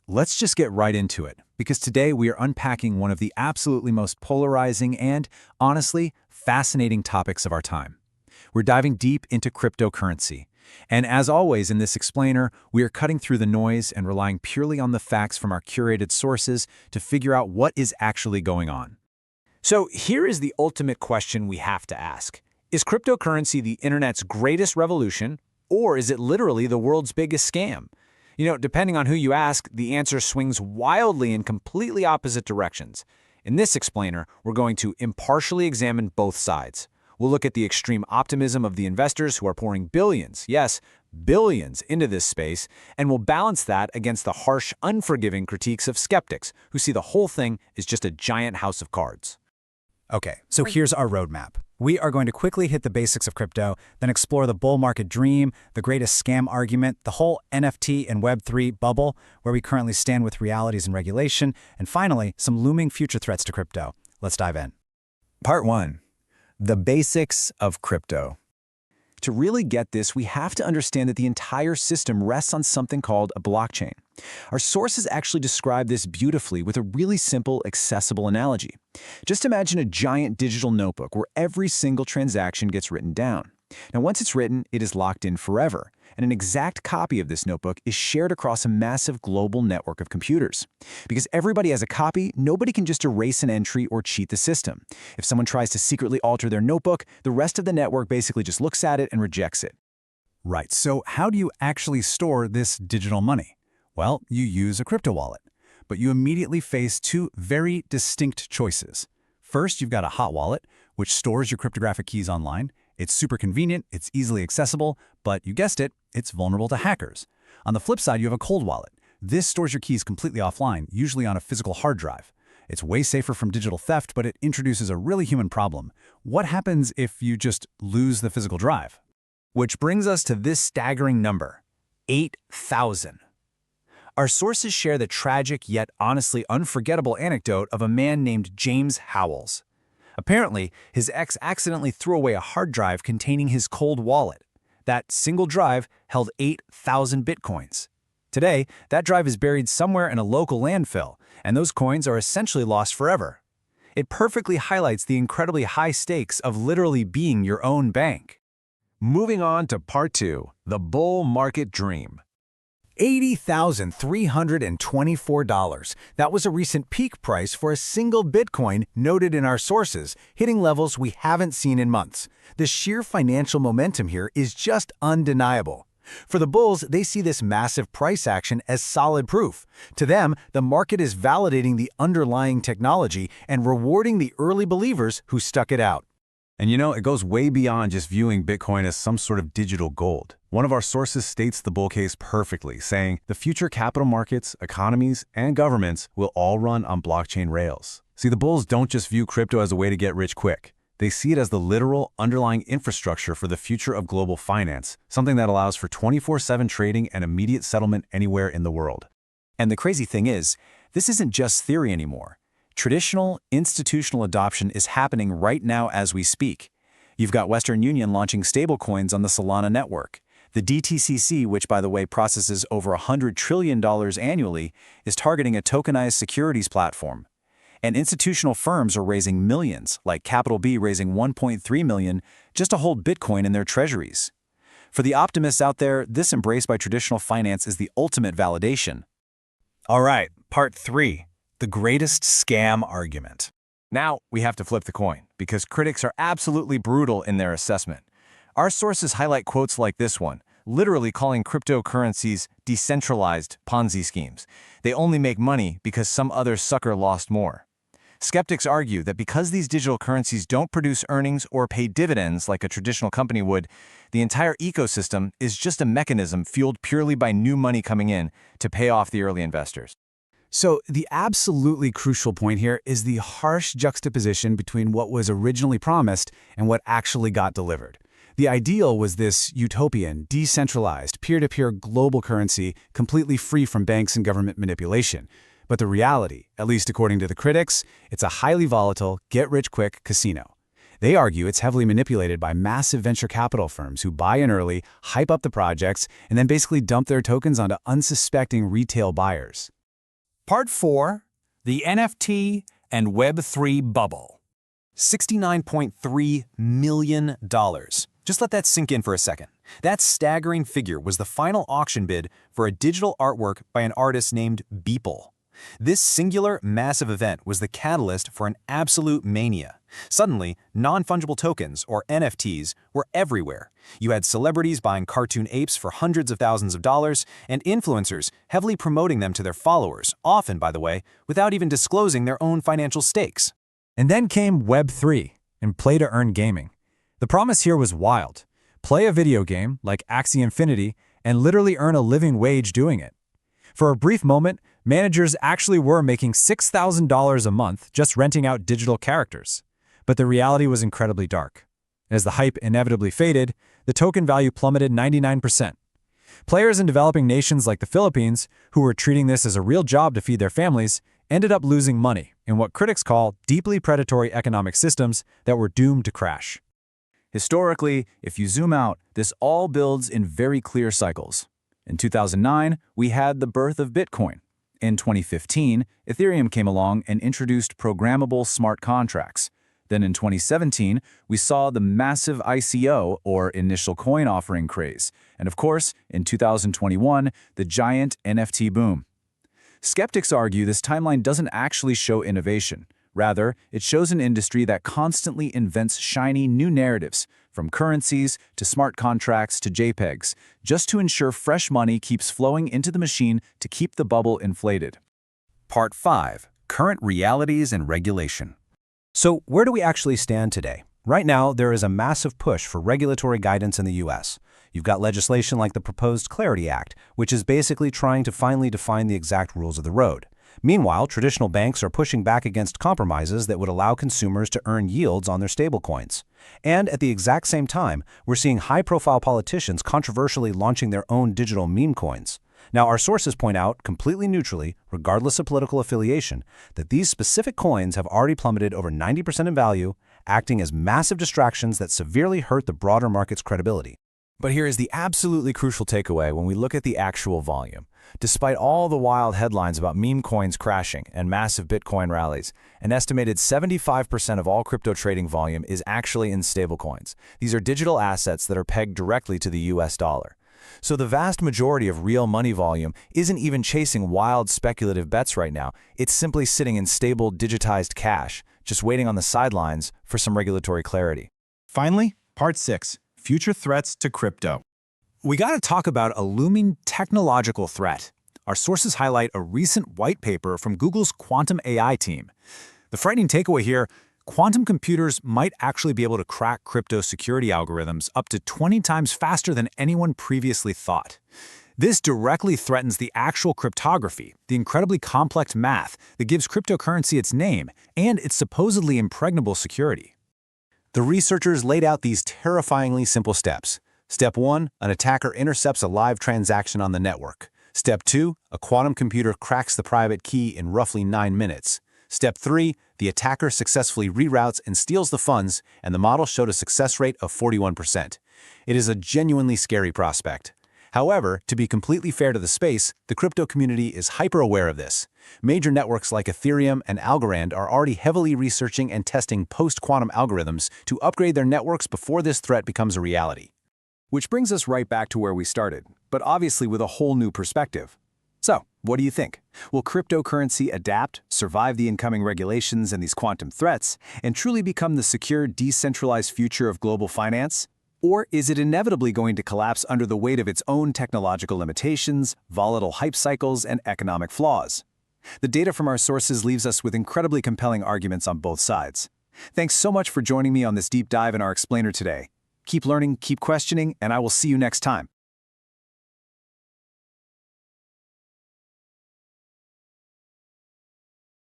let's just get right into it, because today we are unpacking one of the absolutely most polarizing and, honestly, fascinating topics of our time. We're diving deep into cryptocurrency. And as always in this explainer, we are cutting through the noise and relying purely on the facts from our curated sources to figure out what is actually going on. So here is the ultimate question we have to ask. Is cryptocurrency the internet's greatest revolution, or is it literally the world's biggest scam? Depending on who you ask, the answer swings wildly in completely opposite directions. In this explainer, we're going to impartially examine both sides. We'll look at the extreme optimism of the investors who are pouring billions, yes, billions, into this space, and we'll balance that against the harsh, unforgiving critiques of skeptics who see the whole thing as just a giant house of cards. Okay, so here's our roadmap. We are going to quickly hit the basics of crypto, then explore the bull market dream, the greatest scam argument, the whole NFT and Web3 bubble, where we currently stand with realities and regulation, and finally, some looming future threats to crypto. Let's dive in. Part 1. The basics of crypto. To really get this, we have to understand that the entire system rests on something called a blockchain. Our sources actually describe this beautifully with a really simple, accessible analogy. Just imagine a giant digital notebook where every single transaction gets written down. Now, once it's written, it is locked in forever, and an exact copy of this notebook is shared across a massive global network of computers. Because everybody has a copy, nobody can just erase an entry or cheat the system. If someone tries to secretly alter their notebook, the rest of the network basically just looks at it and rejects it. Right, so how do you actually store this digital money? Well, you use a crypto wallet, but you immediately face two very distinct choices. First, you've got a hot wallet, which stores your cryptographic keys online. It's super convenient, it's easily accessible, but you guessed it, it's vulnerable to hackers. On the flip side, you have a cold wallet. This stores your keys completely offline, usually on a physical hard drive. It's way safer from digital theft, but it introduces a really human problem. What happens if you just lose the physical drive? Which brings us to this staggering number, 8,000. Our sources share the tragic yet honestly unforgettable anecdote of a man named James Howells. Apparently, his ex accidentally threw away a hard drive containing his cold wallet. That single drive held 8,000 bitcoins. Today, that drive is buried somewhere in a local landfill, and those coins are essentially lost forever. It perfectly highlights the incredibly high stakes of literally being your own bank. Moving on to Part 2, the bull market dream. $80,324. That was a recent peak price for a single Bitcoin noted in our sources, hitting levels we haven't seen in months. The sheer financial momentum here is just undeniable. For the bulls, they see this massive price action as solid proof. To them, the market is validating the underlying technology and rewarding the early believers who stuck it out. And it goes way beyond just viewing Bitcoin as some sort of digital gold. One of our sources states the bull case perfectly, saying the future capital markets, economies, and governments will all run on blockchain rails. See, the bulls don't just view crypto as a way to get rich quick. They see it as the literal underlying infrastructure for the future of global finance, something that allows for 24/7 trading and immediate settlement anywhere in the world. And the crazy thing is, this isn't just theory anymore. Traditional, institutional adoption is happening right now as we speak. You've got Western Union launching stablecoins on the Solana network. The DTCC, which by the way processes over $100 trillion annually, is targeting a tokenized securities platform. And institutional firms are raising millions, like Capital B raising $1.3 million just to hold Bitcoin in their treasuries. For the optimists out there, this embrace by traditional finance is the ultimate validation. All right, Part 3. The greatest scam argument. Now, we have to flip the coin, because critics are absolutely brutal in their assessment. Our sources highlight quotes like this one, literally calling cryptocurrencies decentralized Ponzi schemes. They only make money because some other sucker lost more. Skeptics argue that because these digital currencies don't produce earnings or pay dividends like a traditional company would, the entire ecosystem is just a mechanism fueled purely by new money coming in to pay off the early investors. So the absolutely crucial point here is the harsh juxtaposition between what was originally promised and what actually got delivered. The ideal was this utopian, decentralized, peer-to-peer global currency completely free from banks and government manipulation. But the reality, at least according to the critics, it's a highly volatile, get-rich-quick casino. They argue it's heavily manipulated by massive venture capital firms who buy in early, hype up the projects, and then basically dump their tokens onto unsuspecting retail buyers. Part 4, the NFT and Web3 bubble. $69.3 million. Just let that sink in for a second. That staggering figure was the final auction bid for a digital artwork by an artist named Beeple. This singular, massive event was the catalyst for an absolute mania. Suddenly, non-fungible tokens, or NFTs, were everywhere. You had celebrities buying cartoon apes for hundreds of thousands of dollars, and influencers heavily promoting them to their followers, often, by the way, without even disclosing their own financial stakes. And then came Web3 and play-to-earn gaming. The promise here was wild. Play a video game, like Axie Infinity, and literally earn a living wage doing it. For a brief moment, managers actually were making $6,000 a month just renting out digital characters. But the reality was incredibly dark. As the hype inevitably faded, the token value plummeted 99%. Players in developing nations like the Philippines, who were treating this as a real job to feed their families, ended up losing money in what critics call deeply predatory economic systems that were doomed to crash. Historically, if you zoom out, this all builds in very clear cycles. In 2009, we had the birth of Bitcoin. In 2015, Ethereum came along and introduced programmable smart contracts. Then in 2017, we saw the massive ICO, or initial coin offering craze. And of course, in 2021, the giant NFT boom. Skeptics argue this timeline doesn't actually show innovation. Rather, it shows an industry that constantly invents shiny new narratives, from currencies to smart contracts to JPEGs, just to ensure fresh money keeps flowing into the machine to keep the bubble inflated. Part 5. Current Realities and Regulation. So where do we actually stand today? Right now, there is a massive push for regulatory guidance in the U.S. You've got legislation like the proposed Clarity Act, which is basically trying to finally define the exact rules of the road. Meanwhile, traditional banks are pushing back against compromises that would allow consumers to earn yields on their stablecoins. And at the exact same time, we're seeing high-profile politicians controversially launching their own digital meme coins. Now, our sources point out, completely neutrally, regardless of political affiliation, that these specific coins have already plummeted over 90% in value, acting as massive distractions that severely hurt the broader market's credibility. But here is the absolutely crucial takeaway when we look at the actual volume. Despite all the wild headlines about meme coins crashing and massive Bitcoin rallies, an estimated 75% of all crypto trading volume is actually in stablecoins. These are digital assets that are pegged directly to the US dollar. So the vast majority of real money volume isn't even chasing wild speculative bets right now. It's simply sitting in stable digitized cash, just waiting on the sidelines for some regulatory clarity. Finally, Part 6. Future threats to crypto. We got to talk about a looming technological threat. Our sources highlight a recent white paper from Google's quantum AI team. The frightening takeaway here: quantum computers might actually be able to crack crypto security algorithms up to 20 times faster than anyone previously thought. This directly threatens the actual cryptography, the incredibly complex math that gives cryptocurrency its name and its supposedly impregnable security. The researchers laid out these terrifyingly simple steps. Step 1, an attacker intercepts a live transaction on the network. Step 2, a quantum computer cracks the private key in roughly 9 minutes. Step 3, the attacker successfully reroutes and steals the funds, and the model showed a success rate of 41%. It is a genuinely scary prospect. However, to be completely fair to the space, the crypto community is hyper-aware of this. Major networks like Ethereum and Algorand are already heavily researching and testing post-quantum algorithms to upgrade their networks before this threat becomes a reality. Which brings us right back to where we started, but obviously with a whole new perspective. So, what do you think? Will cryptocurrency adapt, survive the incoming regulations and these quantum threats, and truly become the secure, decentralized future of global finance? Or is it inevitably going to collapse under the weight of its own technological limitations, volatile hype cycles, and economic flaws? The data from our sources leaves us with incredibly compelling arguments on both sides. Thanks so much for joining me on this deep dive in our explainer today. Keep learning, keep questioning, and I will see you next time.